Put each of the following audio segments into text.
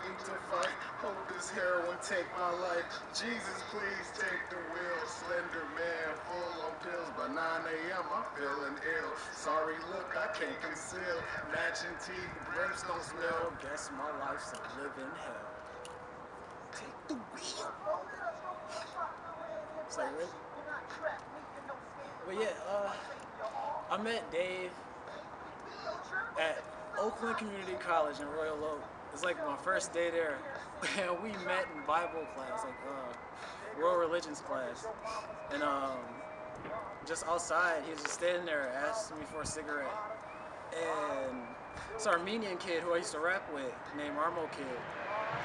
begging to fight. Hope this heroin take my life. Jesus, please take the wheel. Slender man, full on pills. By 9 a.m. I'm feeling ill. Sorry, look, I can't conceal. Matching teeth, brimstone smell. Guess my life's a living hell. Take the wheel. So what? But yeah, I met Dave at Oakland Community College in Royal Oak. It's like my first day there, and we met in Bible class, like world religions class, and just outside, he was just standing there, asking me for a cigarette, and this Armenian kid who I used to rap with, named Armo Kid,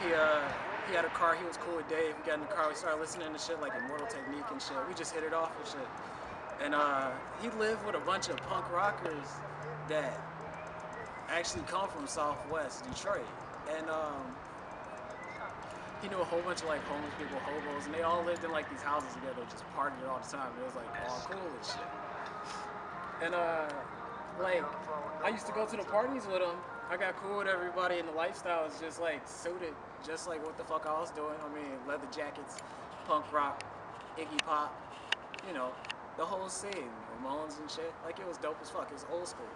he uh, he had a car. He was cool with Dave. We got in the car. We started listening to shit like Immortal Technique and shit. We just hit it off and shit. And he lived with a bunch of punk rockers that actually come from Southwest Detroit. And he knew a whole bunch of like homeless people, hobos, and they all lived in like these houses together, just partied all the time. It was like all cool and shit. And like I used to go to the parties with him. I got cool with everybody, and the lifestyle was just like suited, just like what the fuck I was doing. I mean, leather jackets, punk rock, Iggy Pop, you know, the whole scene, Ramones and shit. Like it was dope as fuck. It was old school.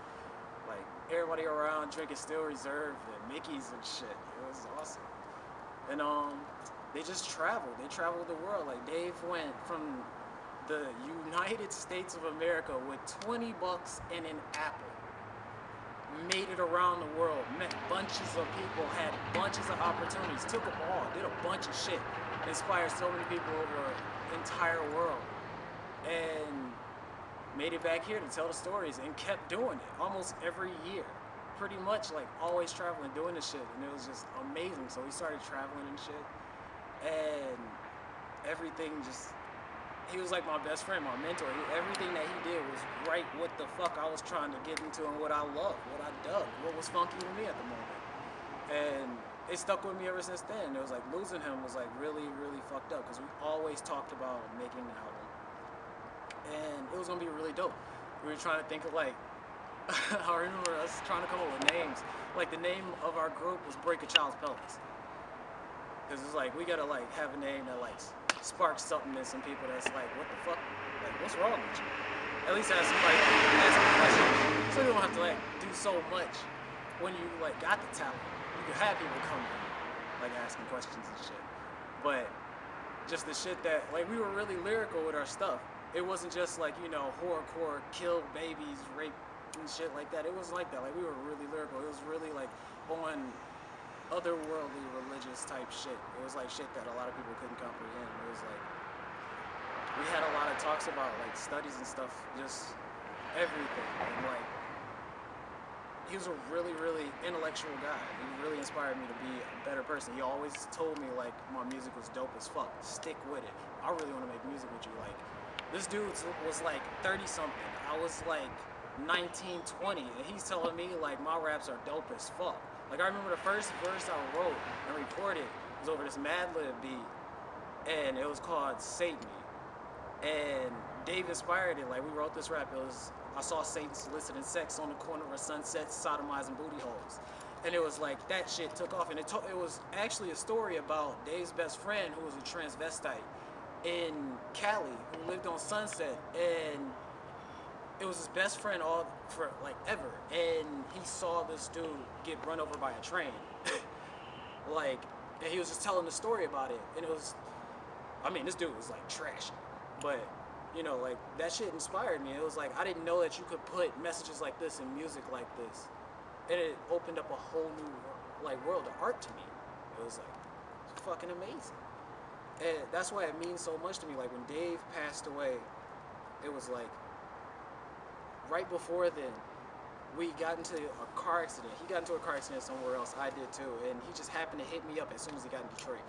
Like everybody around drinking Still Reserve and Mickey's and shit. It was awesome. And they just traveled. They traveled the world. Like Dave went from the United States of America with 20 bucks and an apple. Made it around the world, met bunches of people, had bunches of opportunities, took a ball, did a bunch of shit, inspired so many people over the entire world, and made it back here to tell the stories and kept doing it almost every year. Pretty much like always traveling, doing this shit, and it was just amazing. So we started traveling and shit, and everything just, he was like my best friend, my mentor. Everything that he did was right what the fuck I was trying to get into and what I loved, what I dug, what was funky to me at the moment. And it stuck with me ever since then. It was like losing him was like really, really fucked up because we always talked about making an album. And it was gonna be really dope. We were trying to think of like, I remember us trying to come up with names. Like the name of our group was Break a Child's Pelvis. Because it's like, we gotta like have a name that like sparks something in some people that's like, what the fuck? Like, what's wrong with you? At least have somebody ask a question. So you don't have to like do so much when you like got the talent. You can have people come in, like asking questions and shit. But just the shit that, like, we were really lyrical with our stuff. It wasn't just like, you know, horrorcore, kill babies, rape and shit like that. It wasn't like that. Like, we were really lyrical. It was really like on otherworldly religious type shit. It was like shit that a lot of people couldn't comprehend. It was like, we had a lot of talks about like studies and stuff, just everything. And like, he was a really, really intellectual guy. He really inspired me to be a better person. He always told me like my music was dope as fuck. Stick with it. I really want to make music with you. Like, this dude was like 30 something. I was like 19, 20, and he's telling me like my raps are dope as fuck. Like, I remember the first verse I wrote and recorded was over this Mad Lib beat, and it was called Save Me. And Dave inspired it. Like, we wrote this rap. It was, I saw Satan soliciting sex on the corner of a sunset, sodomizing booty holes. And it was like, that shit took off. And it was actually a story about Dave's best friend, who was a transvestite in Cali, who lived on Sunset. And it was his best friend all for like ever, and he saw this dude get run over by a train. Like, and he was just telling the story about it, and it was, I mean, this dude was like trash, but you know, like, that shit inspired me. It was like, I didn't know that you could put messages like this in music like this, and it opened up a whole new like world of art to me. It was like, it's fucking amazing, and that's why it means so much to me. Like, when Dave passed away, it was like, right before then, we got into a car accident. He got into a car accident somewhere else. I did too. And he just happened to hit me up as soon as he got in Detroit.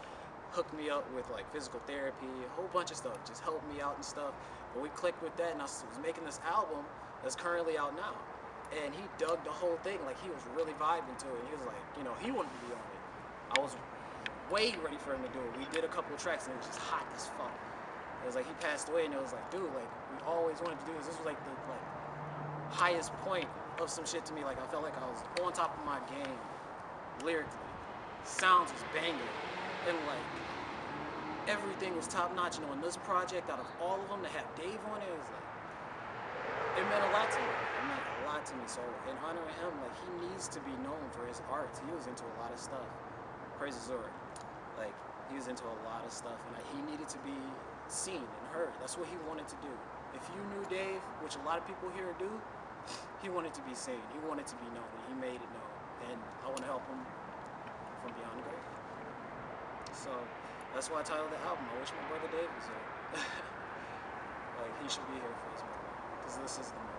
Hooked me up with like physical therapy, a whole bunch of stuff. Just helped me out and stuff. But we clicked with that, and I was making this album that's currently out now. And he dug the whole thing. Like, he was really vibing to it. He was like, you know, he wanted to be on it. I was way ready for him to do it. We did a couple of tracks, and it was just hot as fuck. It was like, he passed away, and it was like, dude, like, we always wanted to do this. This was like the highest point of some shit to me. Like, I felt like I was on top of my game lyrically. sounds was banging, and like everything was top notch. And on this project, out of all of them, to have Dave on it, was like it meant a lot to me. It meant a lot to me. So in honoring him, like he needs to be known for his art. He was into a lot of stuff. Praise the Lord. Like he was into a lot of stuff, and like, he needed to be seen and heard. That's what he wanted to do. If you knew Dave, which a lot of people here do, he wanted to be seen. He wanted to be known, and he made it known. And I want to help him from beyond the grave. So that's why I titled the album. I wish my brother Dave was here. Like he should be here for his moment, because this is the moment.